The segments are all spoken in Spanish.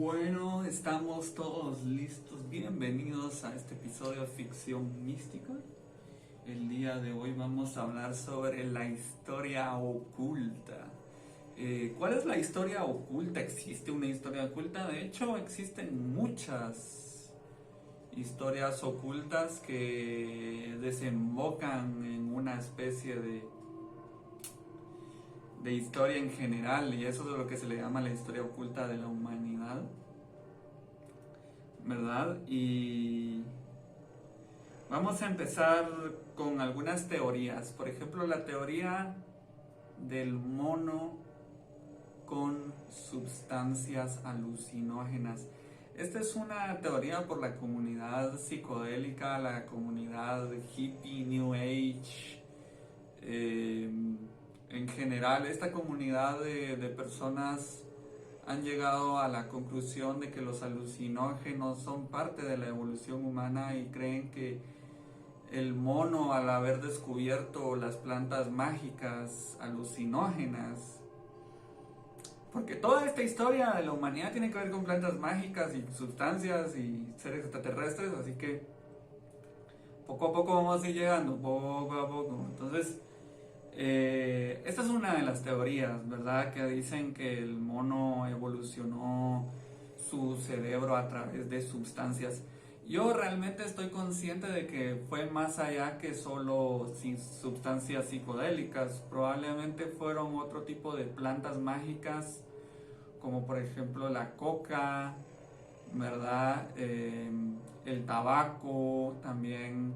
Bueno, estamos todos listos. Bienvenidos a este episodio de Ficción Mística. El día de hoy vamos a hablar sobre la historia oculta. ¿Cuál es la historia oculta? ¿Existe una historia oculta? De hecho, existen muchas historias ocultas que desembocan en una especie de historia en general, y eso es lo que se le llama la historia oculta de la humanidad, ¿verdad? Y vamos a empezar con algunas teorías. Por ejemplo, la teoría del mono con sustancias alucinógenas. Esta es una teoría por la comunidad psicodélica, la comunidad hippie, New Age. En general, esta comunidad de personas han llegado a la conclusión de que los alucinógenos son parte de la evolución humana y creen que el mono, al haber descubierto las plantas mágicas alucinógenas, porque toda esta historia de la humanidad tiene que ver con plantas mágicas y sustancias y seres extraterrestres, así que poco a poco vamos a ir llegando, poco a poco. Entonces, esta es una de las teorías, ¿verdad? Que dicen que el mono evolucionó su cerebro a través de sustancias. Yo realmente estoy consciente de que fue más allá que solo sustancias psicodélicas. Probablemente fueron otro tipo de plantas mágicas, como por ejemplo la coca, ¿verdad? El tabaco también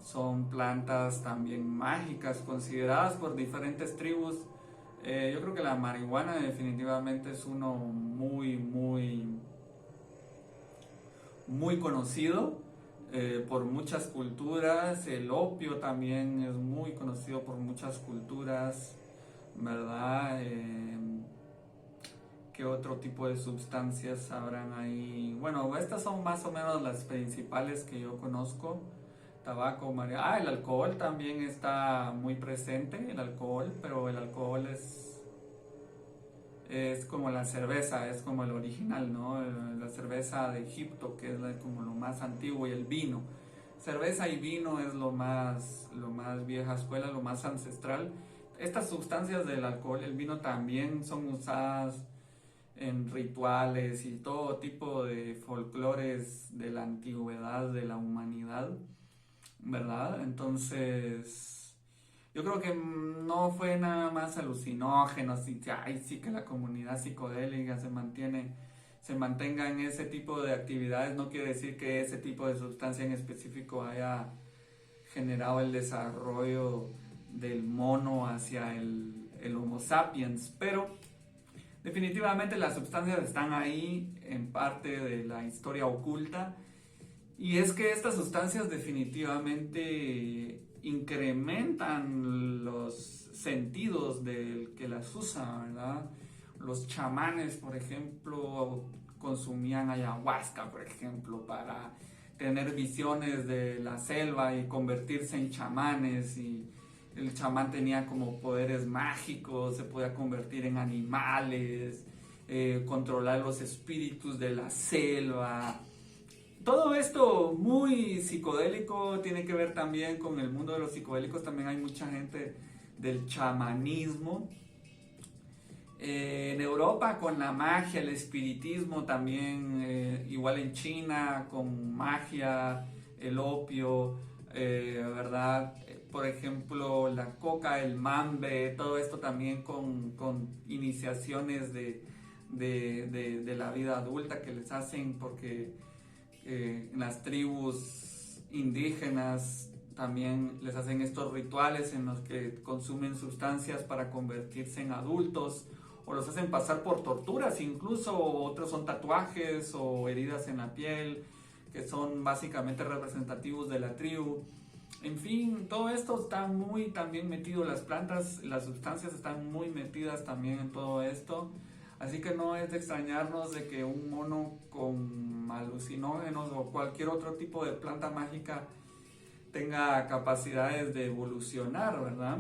son plantas también mágicas consideradas por diferentes tribus. Yo creo que la marihuana definitivamente es uno muy conocido por muchas culturas. El opio también es muy conocido por muchas culturas, ¿verdad? ¿Qué otro tipo de sustancias habrán ahí? Bueno, estas son más o menos las principales que yo conozco. Tabaco, marihuana. El alcohol también está muy presente, el alcohol, pero el alcohol es como la cerveza, es como el original, ¿no? La cerveza de Egipto, que es como lo más antiguo, y el vino. Cerveza y vino es lo más vieja escuela, lo más ancestral. Estas sustancias del alcohol, el vino también son usadas en rituales y todo tipo de folclores de la antigüedad de la humanidad, ¿verdad? Entonces, yo creo que no fue nada más alucinógeno, así que, ay, sí que la comunidad psicodélica se mantenga en ese tipo de actividades, no quiere decir que ese tipo de sustancia en específico haya generado el desarrollo del mono hacia el Homo sapiens, pero definitivamente las sustancias están ahí en parte de la historia oculta. Y es que estas sustancias definitivamente incrementan los sentidos del que las usa, ¿verdad? Los chamanes, por ejemplo, consumían ayahuasca, por ejemplo, para tener visiones de la selva y convertirse en chamanes. Y el chamán tenía como poderes mágicos, se podía convertir en animales, controlar los espíritus de la selva. Todo esto muy psicodélico tiene que ver también con el mundo de los psicodélicos. También hay mucha gente del chamanismo. En Europa con la magia, el espiritismo también, igual en China con magia, el opio, ¿verdad? Por ejemplo, la coca, el mambe, todo esto también con iniciaciones de la vida adulta que les hacen porque en las tribus indígenas también les hacen estos rituales en los que consumen sustancias para convertirse en adultos o los hacen pasar por torturas, incluso otros son tatuajes o heridas en la piel que son básicamente representativos de la tribu. En fin, todo esto está muy también metido, las plantas, las sustancias están muy metidas también en todo esto. Así que no es de extrañarnos de que un mono con alucinógenos o cualquier otro tipo de planta mágica tenga capacidades de evolucionar, ¿verdad?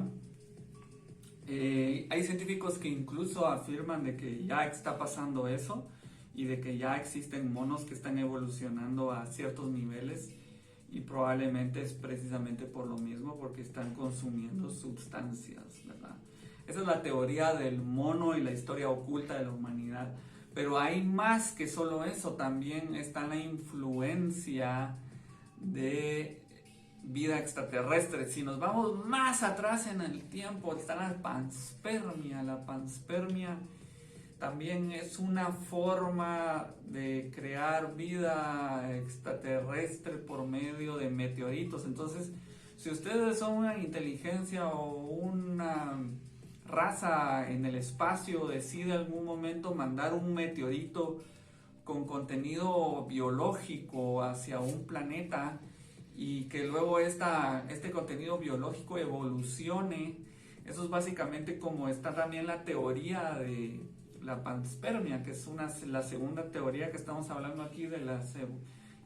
Hay científicos que incluso afirman de que ya está pasando eso y de que ya existen monos que están evolucionando a ciertos niveles, y probablemente es precisamente por lo mismo, porque están consumiendo sustancias, ¿verdad? Esa es la teoría del mono y la historia oculta de la humanidad. Pero hay más que solo eso, también está la influencia de vida extraterrestre. Si nos vamos más atrás en el tiempo, está la panspermia. La panspermia también es una forma de crear vida extraterrestre por medio de meteoritos. Entonces, si ustedes son una inteligencia o una raza en el espacio, decide en algún momento mandar un meteorito con contenido biológico hacia un planeta, y que luego este contenido biológico evolucione, eso es básicamente como está también la teoría de la panspermia, que es la segunda teoría que estamos hablando aquí de la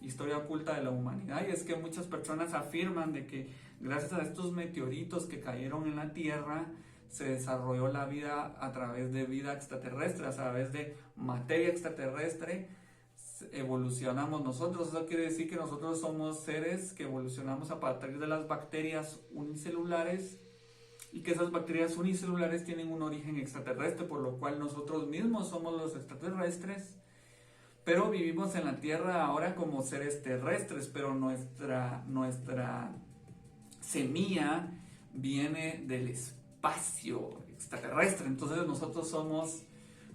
historia oculta de la humanidad. Y es que muchas personas afirman de que gracias a estos meteoritos que cayeron en la Tierra, se desarrolló la vida a través de vida extraterrestre, a través de materia extraterrestre evolucionamos nosotros. Eso quiere decir que nosotros somos seres que evolucionamos a partir de las bacterias unicelulares, y que esas bacterias unicelulares tienen un origen extraterrestre, por lo cual nosotros mismos somos los extraterrestres, pero vivimos en la Tierra ahora como seres terrestres, pero nuestra semilla viene del espacio extraterrestre. Entonces nosotros somos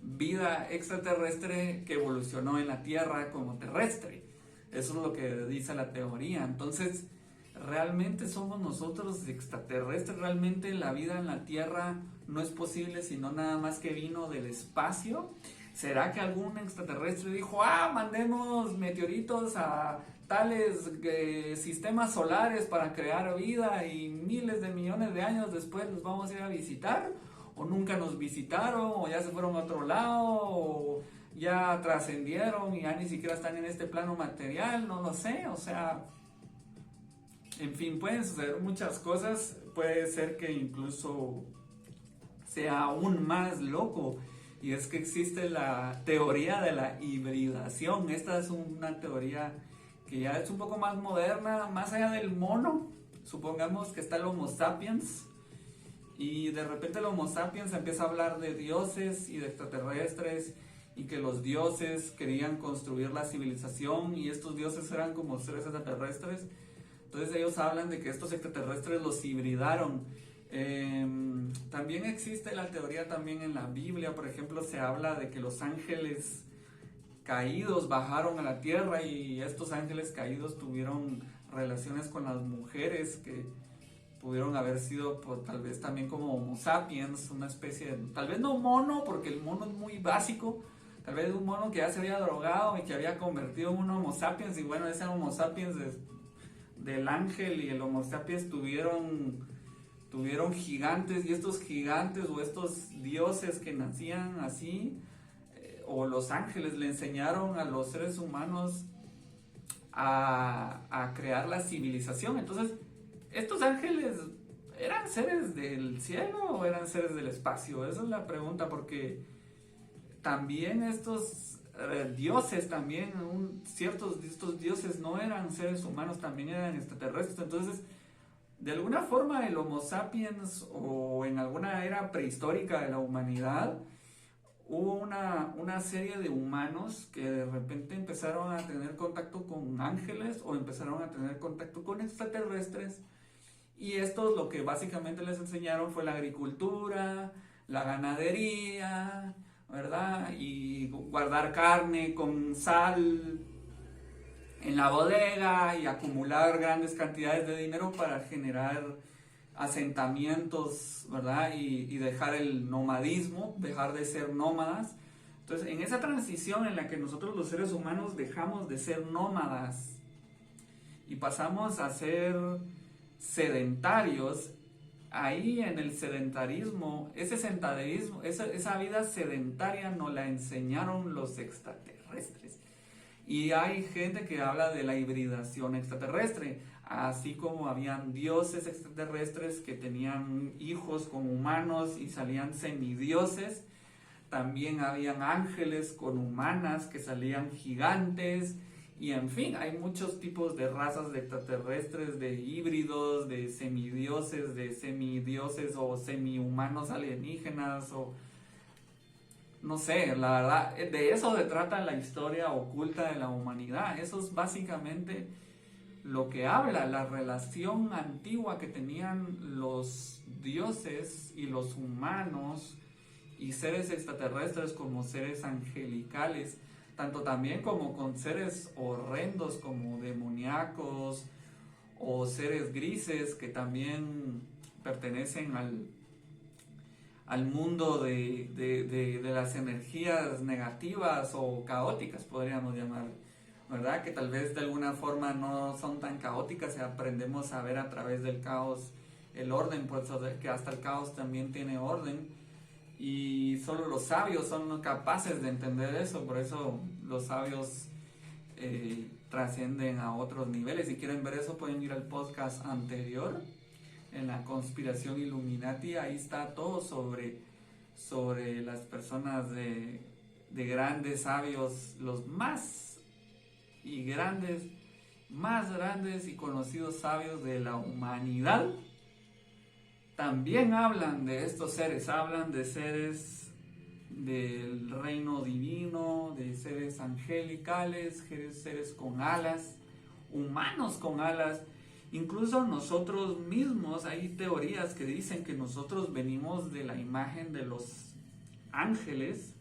vida extraterrestre que evolucionó en la Tierra como terrestre. Eso es lo que dice la teoría. Entonces, ¿realmente somos nosotros extraterrestres? ¿Realmente la vida en la Tierra no es posible, sino nada más que vino del espacio? ¿Será que algún extraterrestre dijo, mandemos meteoritos a tales sistemas solares para crear vida, y miles de millones de años después los vamos a ir a visitar? ¿O nunca nos visitaron, o ya se fueron a otro lado, o ya trascendieron y ya ni siquiera están en este plano material? No lo sé, o sea, en fin, pueden suceder muchas cosas. Puede ser que incluso sea aún más loco, y es que existe la teoría de la hibridación. Esta es una teoría que ya es un poco más moderna, más allá del mono. Supongamos que está el Homo sapiens, y de repente el Homo sapiens empieza a hablar de dioses y de extraterrestres, y que los dioses querían construir la civilización, y estos dioses eran como seres extraterrestres. Entonces ellos hablan de que estos extraterrestres los hibridaron. También existe la teoría también en la Biblia. Por ejemplo, se habla de que los ángeles caídos bajaron a la tierra, y estos ángeles caídos tuvieron relaciones con las mujeres que pudieron haber sido tal vez también como Homo sapiens, una especie de, tal vez no mono, porque el mono es muy básico, tal vez un mono que ya se había drogado y que había convertido en un Homo sapiens. Y bueno, ese Homo sapiens del ángel y el Homo sapiens tuvieron gigantes, y estos gigantes o estos dioses que nacían así, o los ángeles, le enseñaron a los seres humanos a crear la civilización. Entonces, ¿estos ángeles eran seres del cielo o eran seres del espacio? Esa es la pregunta, porque también estos dioses, también ciertos de estos dioses no eran seres humanos, también eran extraterrestres. Entonces, de alguna forma el Homo sapiens, o en alguna era prehistórica de la humanidad, hubo una serie de humanos que de repente empezaron a tener contacto con ángeles, o empezaron a tener contacto con extraterrestres, y estos lo que básicamente les enseñaron fue la agricultura, la ganadería, ¿verdad? Y guardar carne con sal en la bodega, y acumular grandes cantidades de dinero para generar asentamientos, ¿verdad? Y dejar el nomadismo, dejar de ser nómadas. Entonces, en esa transición en la que nosotros los seres humanos dejamos de ser nómadas y pasamos a ser sedentarios, ahí en el sedentarismo, esa vida sedentaria nos la enseñaron los extraterrestres. Y hay gente que habla de la hibridación extraterrestre, así como habían dioses extraterrestres que tenían hijos con humanos y salían semidioses. también habían ángeles con humanas que salían gigantes, y en fin, hay muchos tipos de razas de extraterrestres, de híbridos, de semidioses o semi-humanos alienígenas, o no sé, la verdad, de eso se trata la historia oculta de la humanidad. Eso es básicamente lo que habla, la relación antigua que tenían los dioses y los humanos y seres extraterrestres como seres angelicales, tanto también como con seres horrendos como demoníacos o seres grises que también pertenecen al mundo de las energías negativas o caóticas, podríamos llamar, ¿verdad? Que tal vez de alguna forma no son tan caóticas y aprendemos a ver a través del caos el orden, pues que hasta el caos también tiene orden, y solo los sabios son capaces de entender eso. Por eso los sabios trascienden a otros niveles. Si quieren ver eso, pueden ir al podcast anterior, en la conspiración Illuminati. Ahí está todo sobre las personas de grandes sabios, los más grandes y conocidos sabios de la humanidad. También hablan de estos seres, hablan de seres del reino divino, de seres angelicales, seres con alas, humanos con alas. Incluso nosotros mismos, hay teorías que dicen que nosotros venimos de la imagen de los ángeles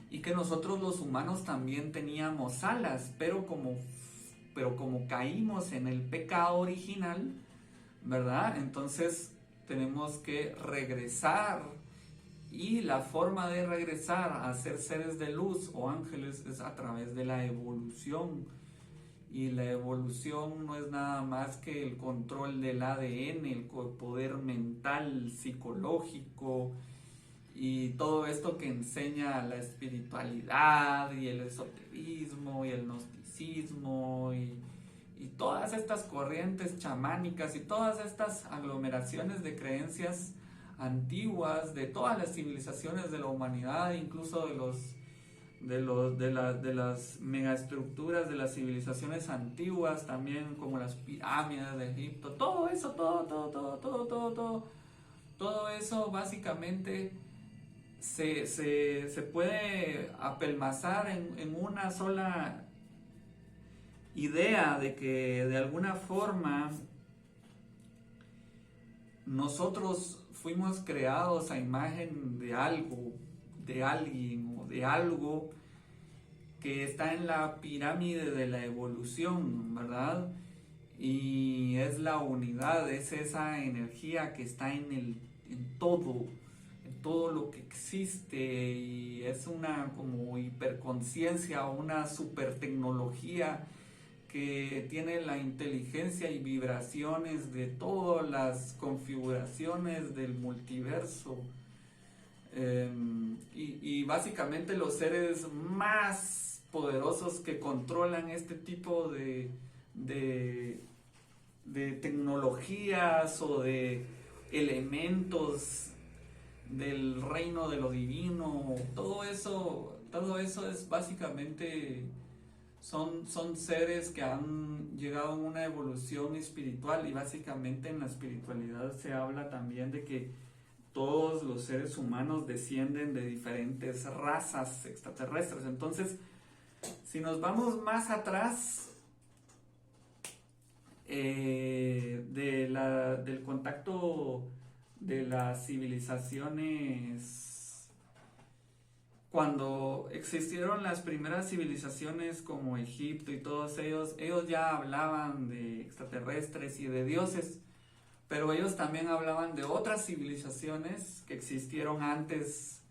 y que nosotros los humanos también teníamos alas, pero como caímos en el pecado original, ¿verdad? Entonces tenemos que regresar, y la forma de regresar a ser seres de luz o ángeles es a través de la evolución. Y la evolución no es nada más que el control del ADN, el poder mental, psicológico y todo esto que enseña la espiritualidad y el esoterismo y el gnosticismo y todas estas corrientes chamánicas y todas estas aglomeraciones de creencias antiguas de todas las civilizaciones de la humanidad, incluso de las megaestructuras de las civilizaciones antiguas también, como las pirámides de Egipto. Todo eso, todo eso básicamente se puede apelmazar en una sola idea de que de alguna forma nosotros fuimos creados a imagen de algo, de alguien o de algo que está en la pirámide de la evolución, ¿verdad? Y es la unidad, es esa energía que está en todo lo que existe, y es una como hiperconciencia, una super tecnología que tiene la inteligencia y vibraciones de todas las configuraciones del multiverso. Y básicamente los seres más poderosos que controlan este tipo de tecnologías o de elementos del reino de lo divino, todo eso es básicamente son seres que han llegado a una evolución espiritual. Y básicamente en la espiritualidad se habla también de que todos los seres humanos descienden de diferentes razas extraterrestres. Entonces, si nos vamos más atrás del contacto de las civilizaciones, cuando existieron las primeras civilizaciones como Egipto y todos ellos ya hablaban de extraterrestres y de dioses, pero ellos también hablaban de otras civilizaciones que existieron antes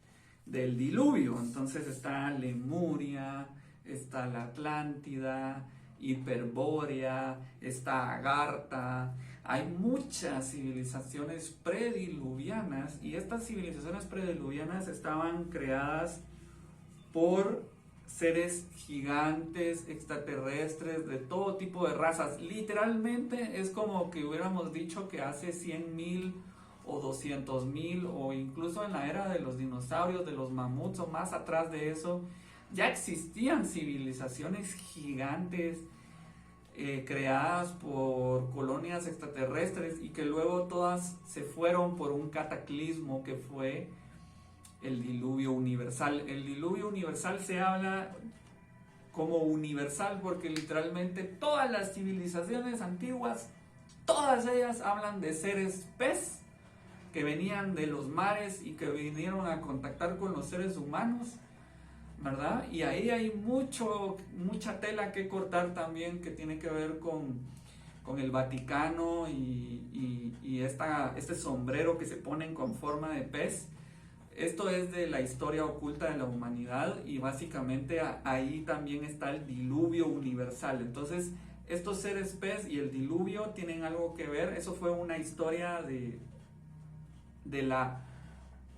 del diluvio. Entonces está Lemuria, está la Atlántida, Hiperbórea, está Agartha. Hay muchas civilizaciones prediluvianas, y estas civilizaciones prediluvianas estaban creadas por seres gigantes, extraterrestres, de todo tipo de razas. Literalmente es como que hubiéramos dicho que hace 100,000 o 200.000 o incluso en la era de los dinosaurios, de los mamuts o más atrás de eso, ya existían civilizaciones gigantes creadas por colonias extraterrestres y que luego todas se fueron por un cataclismo que fue el diluvio universal. El diluvio universal se habla como universal porque literalmente todas las civilizaciones antiguas, todas ellas hablan de seres pez que venían de los mares y que vinieron a contactar con los seres humanos, ¿verdad? Y ahí hay mucha tela que cortar también que tiene que ver con el Vaticano y este sombrero que se ponen con forma de pez. Esto es de la historia oculta de la humanidad y básicamente ahí también está el diluvio universal. Entonces, estos seres pez y el diluvio tienen algo que ver. Eso fue una historia de la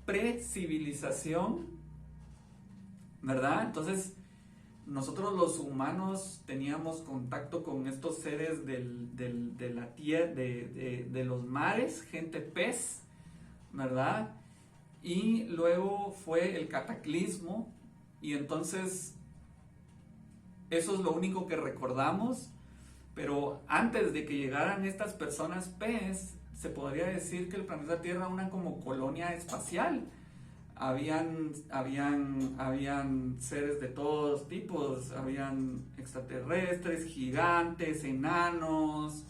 pre-civilización, ¿verdad? Entonces, nosotros los humanos teníamos contacto con estos seres de la tierra, de los mares, gente pez, ¿verdad? Y luego fue el cataclismo y entonces eso es lo único que recordamos, pero antes de que llegaran estas personas pez, se podría decir que el planeta Tierra era una como colonia espacial. Habían seres de todos tipos, habían extraterrestres, gigantes, enanos,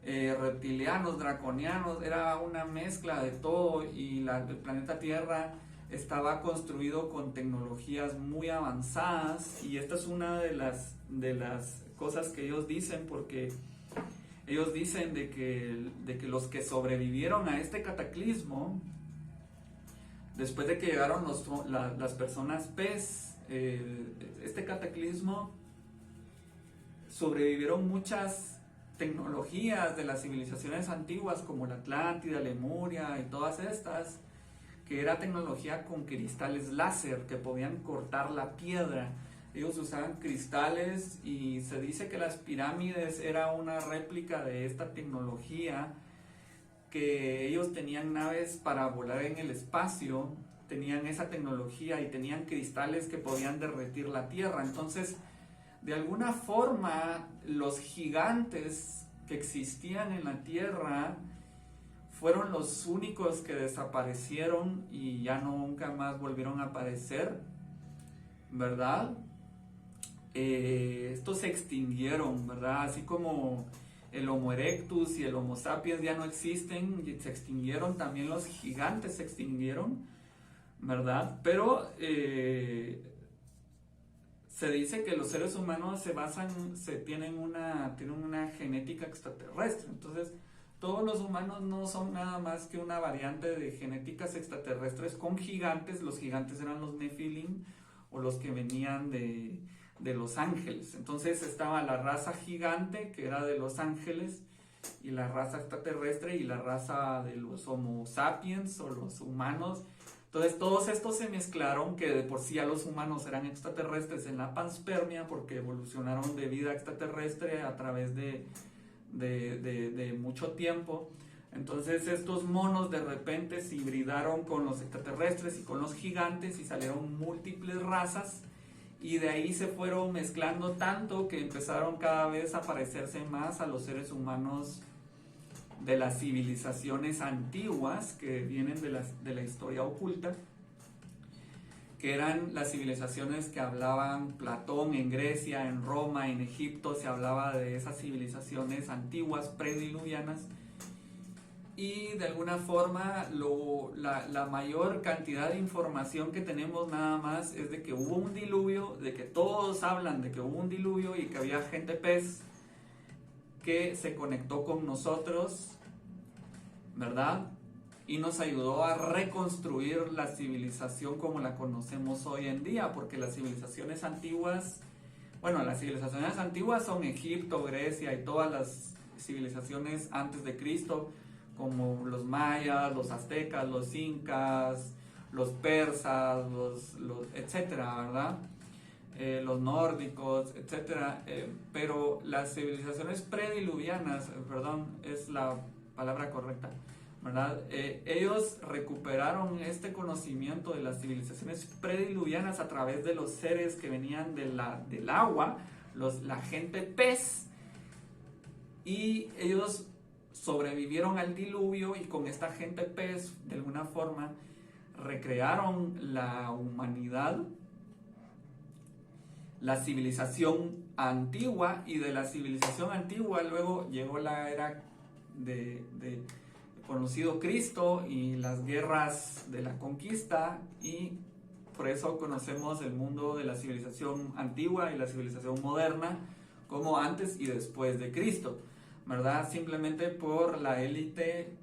reptilianos, draconianos, era una mezcla de todo y el planeta Tierra estaba construido con tecnologías muy avanzadas y esta es una de las cosas que ellos dicen porque ellos dicen de que los que sobrevivieron a este cataclismo, después de que llegaron las personas pez, este cataclismo, sobrevivieron muchas tecnologías de las civilizaciones antiguas como la Atlántida, Lemuria y todas estas, que era tecnología con cristales láser que podían cortar la piedra. Ellos usaban cristales y se dice que las pirámides era una réplica de esta tecnología, que ellos tenían naves para volar en el espacio, tenían esa tecnología y tenían cristales que podían derretir la tierra. Entonces, de alguna forma, los gigantes que existían en la tierra fueron los únicos que desaparecieron y ya nunca más volvieron a aparecer, ¿verdad? Estos se extinguieron, ¿verdad? Así como el Homo erectus y el Homo sapiens ya no existen, y se extinguieron, también los gigantes se extinguieron, ¿verdad? Pero se dice que los seres humanos tienen una genética extraterrestre. Entonces, todos los humanos no son nada más que una variante de genéticas extraterrestres con gigantes. Los gigantes eran los Nephilim o los que venían de los ángeles. Entonces estaba la raza gigante, que era de los ángeles, y la raza extraterrestre y la raza de los Homo sapiens o los humanos. Entonces todos estos se mezclaron, que de por sí ya los humanos eran extraterrestres en la panspermia porque evolucionaron de vida extraterrestre a través de mucho tiempo. Entonces estos monos de repente se hibridaron con los extraterrestres y con los gigantes y salieron múltiples razas y de ahí se fueron mezclando tanto que empezaron cada vez a parecerse más a los seres humanos de las civilizaciones antiguas que vienen de la historia oculta, que eran las civilizaciones que hablaban Platón en Grecia, en Roma, en Egipto. Se hablaba de esas civilizaciones antiguas prediluvianas y de alguna forma la mayor cantidad de información que tenemos nada más es de que hubo un diluvio, de que todos hablan de que hubo un diluvio y que había gente pez que se conectó con nosotros, ¿verdad? Y nos ayudó a reconstruir la civilización como la conocemos hoy en día, porque las civilizaciones antiguas son Egipto, Grecia y todas las civilizaciones antes de Cristo, como los mayas, los aztecas, los incas, los persas, etcétera, ¿verdad? Los nórdicos, etcétera, pero las civilizaciones prediluvianas, perdón, es la palabra correcta, ¿verdad? Ellos recuperaron este conocimiento de las civilizaciones prediluvianas a través de los seres que venían del agua, la gente pez, y ellos sobrevivieron al diluvio, y con esta gente pez, de alguna forma, recrearon la humanidad, la civilización antigua, y de la civilización antigua luego llegó la era de conocido Cristo y las guerras de la conquista, y por eso conocemos el mundo de la civilización antigua y la civilización moderna como antes y después de Cristo, ¿verdad? Simplemente por la élite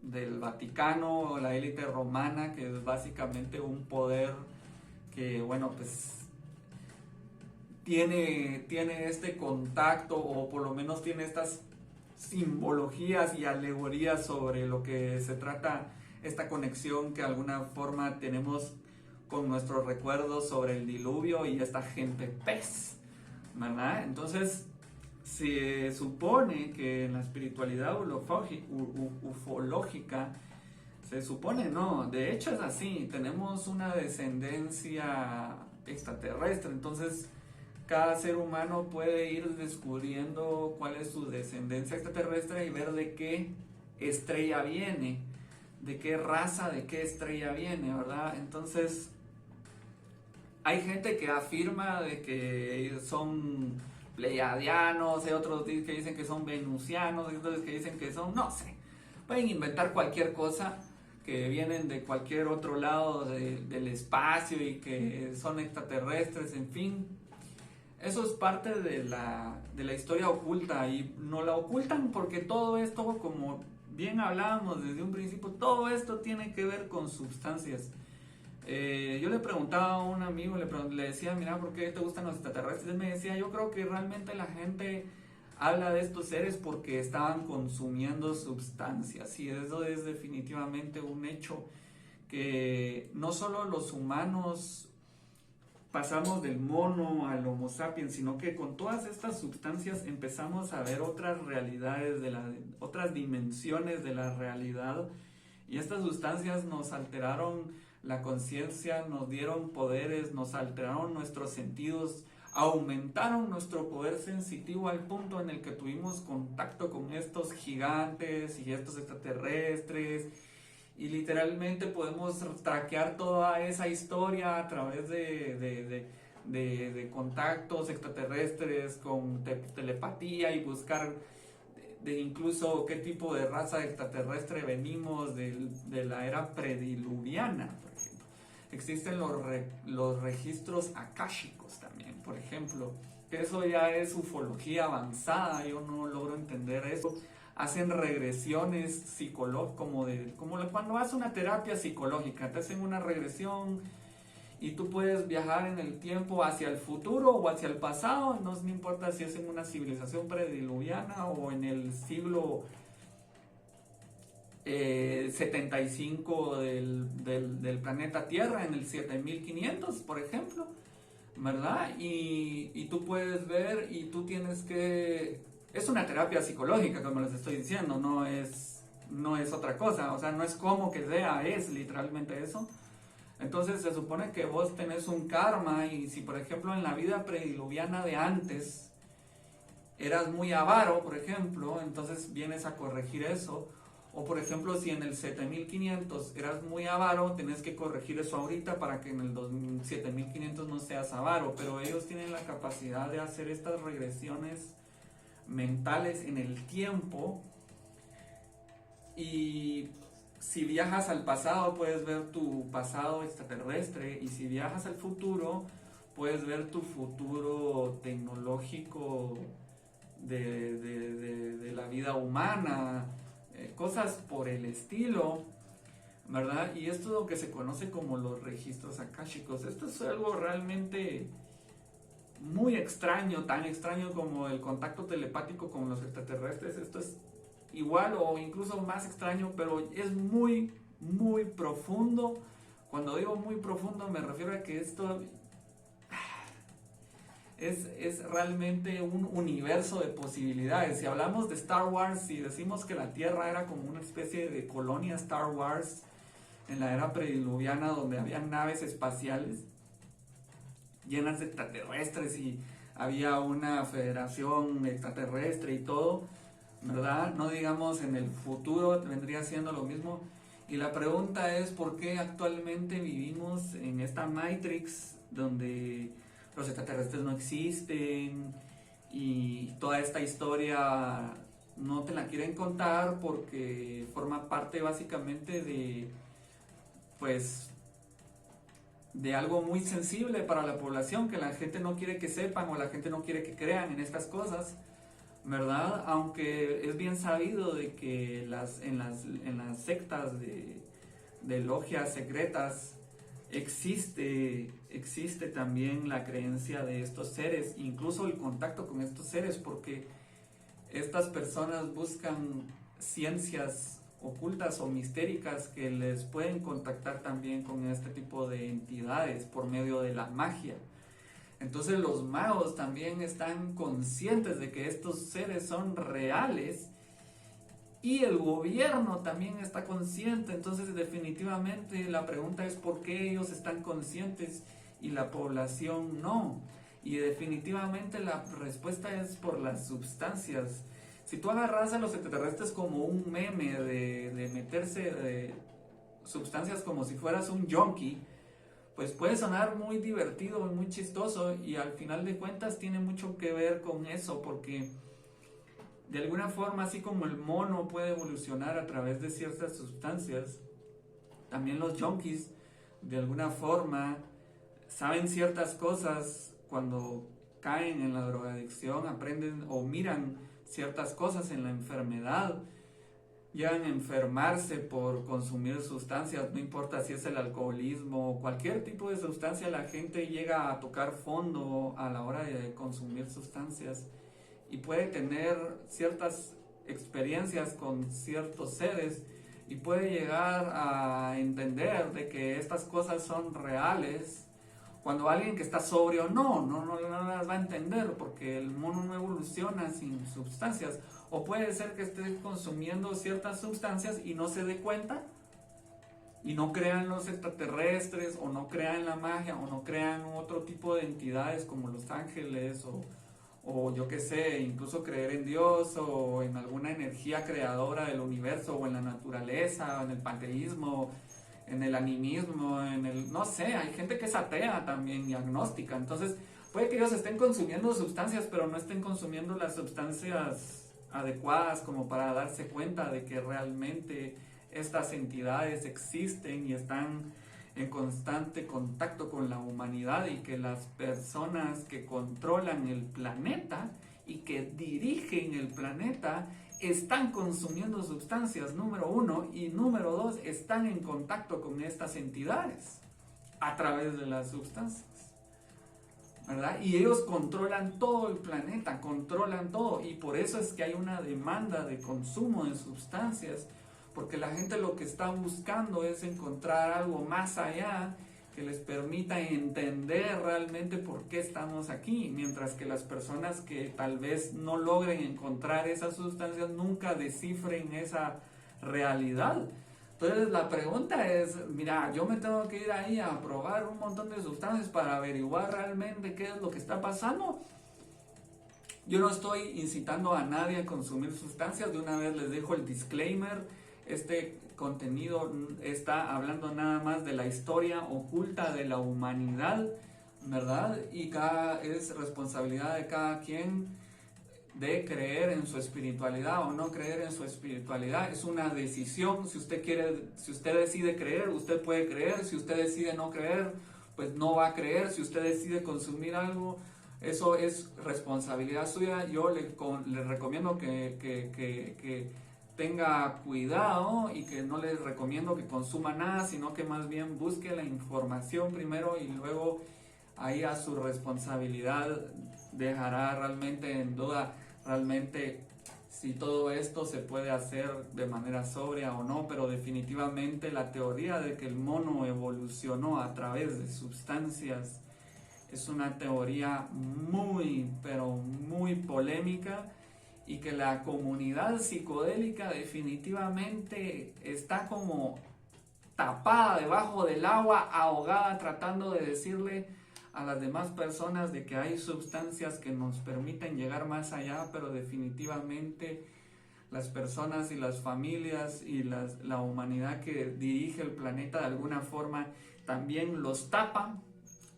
del Vaticano o la élite romana, que es básicamente un poder que, bueno, pues tiene este contacto, o por lo menos tiene estas simbologías y alegorías sobre lo que se trata esta conexión que de alguna forma tenemos con nuestros recuerdos sobre el diluvio y esta gente pez, ¿verdad? Entonces se supone que en la espiritualidad ufológica, se supone, no, de hecho es así, tenemos una descendencia extraterrestre. Entonces cada ser humano puede ir descubriendo cuál es su descendencia extraterrestre y ver de qué estrella viene, de qué raza, de qué estrella viene, ¿verdad? Entonces hay gente que afirma de que son pleiadianos, hay otros que dicen que son venusianos, hay otros que dicen que son, no sé, pueden inventar cualquier cosa, que vienen de cualquier otro lado del espacio y que son extraterrestres, en fin. Eso es parte de la historia oculta, y no la ocultan porque todo esto, como bien hablábamos desde un principio, todo esto tiene que ver con sustancias. Yo le preguntaba a un amigo, le decía, mira, ¿por qué te gustan los extraterrestres? Él me decía, yo creo que realmente la gente habla de estos seres porque estaban consumiendo sustancias, y eso es definitivamente un hecho, que no solo los humanos pasamos del mono al Homo sapiens, sino que con todas estas sustancias empezamos a ver otras realidades, otras dimensiones de la realidad, y estas sustancias nos alteraron la conciencia, nos dieron poderes, nos alteraron nuestros sentidos, aumentaron nuestro poder sensitivo al punto en el que tuvimos contacto con estos gigantes y estos extraterrestres, y literalmente podemos traquear toda esa historia a través de contactos extraterrestres, con telepatía, y buscar de incluso qué tipo de raza extraterrestre venimos de la era prediluviana, por ejemplo. Existen los registros akáshicos también, por ejemplo, que eso ya es ufología avanzada, yo no logro entender eso. Hacen regresiones psicológicas, como cuando haces una terapia psicológica, te hacen una regresión y tú puedes viajar en el tiempo hacia el futuro o hacia el pasado, no importa si es en una civilización prediluviana o en el siglo 75 del planeta Tierra, en el 7500, por ejemplo, ¿verdad? Y tú puedes ver, y tú tienes que... Es una terapia psicológica, como les estoy diciendo, no es otra cosa, o sea, no es como que sea, es literalmente eso. Entonces se supone que vos tenés un karma, y si por ejemplo en la vida prediluviana de antes eras muy avaro, por ejemplo, entonces vienes a corregir eso. O por ejemplo, si en el 7500 eras muy avaro, tenés que corregir eso ahorita para que en el 7500 no seas avaro. Pero ellos tienen la capacidad de hacer estas regresiones mentales en el tiempo, y si viajas al pasado puedes ver tu pasado extraterrestre, y si viajas al futuro puedes ver tu futuro tecnológico de la vida humana, cosas por el estilo, ¿verdad? Y esto es lo que se conoce como los registros akáshicos. Esto es algo realmente muy extraño, tan extraño como el contacto telepático con los extraterrestres. Esto es igual o incluso más extraño, pero es muy, muy profundo. Cuando digo muy profundo me refiero a que esto es realmente un universo de posibilidades. Si hablamos de Star Wars, si decimos que la Tierra era como una especie de colonia Star Wars en la era prediluviana, donde había naves espaciales llenas de extraterrestres y había una federación extraterrestre y todo, ¿verdad? No digamos en el futuro vendría siendo lo mismo. Y la pregunta es por qué actualmente vivimos en esta Matrix donde los extraterrestres no existen y toda esta historia no te la quieren contar porque forma parte básicamente de, pues, de algo muy sensible para la población, que la gente no quiere que sepan o la gente no quiere que crean en estas cosas, ¿verdad? Aunque es bien sabido de que en las sectas de logias secretas existe también la creencia de estos seres, incluso el contacto con estos seres, porque estas personas buscan ciencias ocultas o mistéricas que les pueden contactar también con este tipo de entidades por medio de la magia. Entonces los magos también están conscientes de que estos seres son reales y el gobierno también está consciente. Entonces definitivamente la pregunta es por qué ellos están conscientes y la población no. Y definitivamente la respuesta es por las sustancias. Si tú agarras a los extraterrestres como un meme de meterse de sustancias como si fueras un junkie, pues puede sonar muy divertido y muy chistoso, y al final de cuentas tiene mucho que ver con eso, porque de alguna forma, así como el mono puede evolucionar a través de ciertas sustancias, también los junkies de alguna forma saben ciertas cosas cuando caen en la drogadicción, aprenden o miran ciertas cosas en la enfermedad, llegan a enfermarse por consumir sustancias, no importa si es el alcoholismo o cualquier tipo de sustancia, la gente llega a tocar fondo a la hora de consumir sustancias y puede tener ciertas experiencias con ciertos seres y puede llegar a entender de que estas cosas son reales, cuando alguien que está sobrio no las va a entender, porque el mono no evoluciona sin sustancias. O puede ser que esté consumiendo ciertas sustancias y no se dé cuenta y no crea en los extraterrestres, o no crea en la magia, o no crea en otro tipo de entidades como los ángeles, o yo qué sé, incluso creer en Dios o en alguna energía creadora del universo, o en la naturaleza, o en el panteísmo, en el animismo, no sé, hay gente que es atea también y agnóstica. Entonces puede que ellos estén consumiendo sustancias, pero no estén consumiendo las sustancias adecuadas como para darse cuenta de que realmente estas entidades existen y están en constante contacto con la humanidad, y que las personas que controlan el planeta y que dirigen el planeta están consumiendo sustancias, número uno, y número dos, están en contacto con estas entidades a través de las sustancias, ¿verdad? Y ellos controlan todo el planeta, controlan todo, y por eso es que hay una demanda de consumo de sustancias, porque la gente lo que está buscando es encontrar algo más allá que les permita entender realmente por qué estamos aquí, mientras que las personas que tal vez no logren encontrar esas sustancias nunca descifren esa realidad. Entonces la pregunta es, mira, yo me tengo que ir ahí a probar un montón de sustancias para averiguar realmente qué es lo que está pasando. Yo no estoy incitando a nadie a consumir sustancias, de una vez les dejo el disclaimer. Este contenido está hablando nada más de la historia oculta de la humanidad, ¿verdad? Y es responsabilidad de cada quien de creer en su espiritualidad o no creer en su espiritualidad. Es una decisión. Si usted quiere, si usted decide creer, usted puede creer. Si usted decide no creer, pues no va a creer. Si usted decide consumir algo, eso es responsabilidad suya. Yo le recomiendo que tenga cuidado, y que no les recomiendo que consuma nada, sino que más bien busque la información primero, y luego ahí a su responsabilidad dejará realmente en duda realmente si todo esto se puede hacer de manera sobria o no. Pero definitivamente la teoría de que el mono evolucionó a través de sustancias es una teoría muy, pero muy polémica y que la comunidad psicodélica definitivamente está como tapada debajo del agua, ahogada, tratando de decirle a las demás personas de que hay sustancias que nos permiten llegar más allá, pero definitivamente las personas y las familias y la humanidad que dirige el planeta de alguna forma también los tapa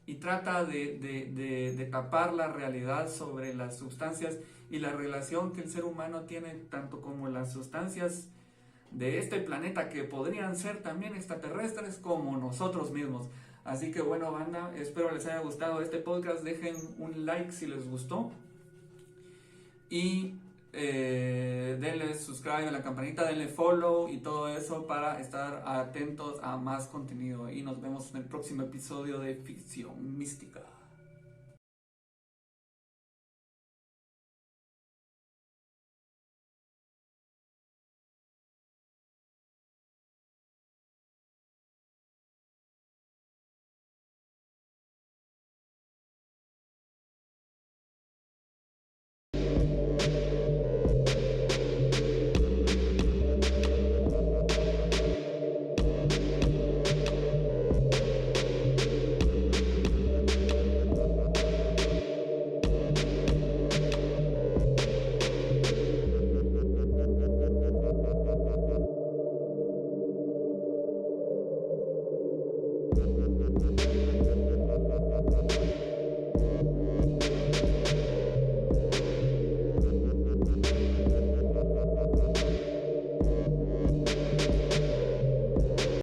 y trata de tapar la realidad sobre las sustancias y la relación que el ser humano tiene tanto como las sustancias de este planeta, que podrían ser también extraterrestres como nosotros mismos. Así que bueno, banda, espero les haya gustado este podcast. Dejen un like si les gustó y denle subscribe a la campanita, denle follow y todo eso para estar atentos a más contenido. Y nos vemos en el próximo episodio de Ficción Mística.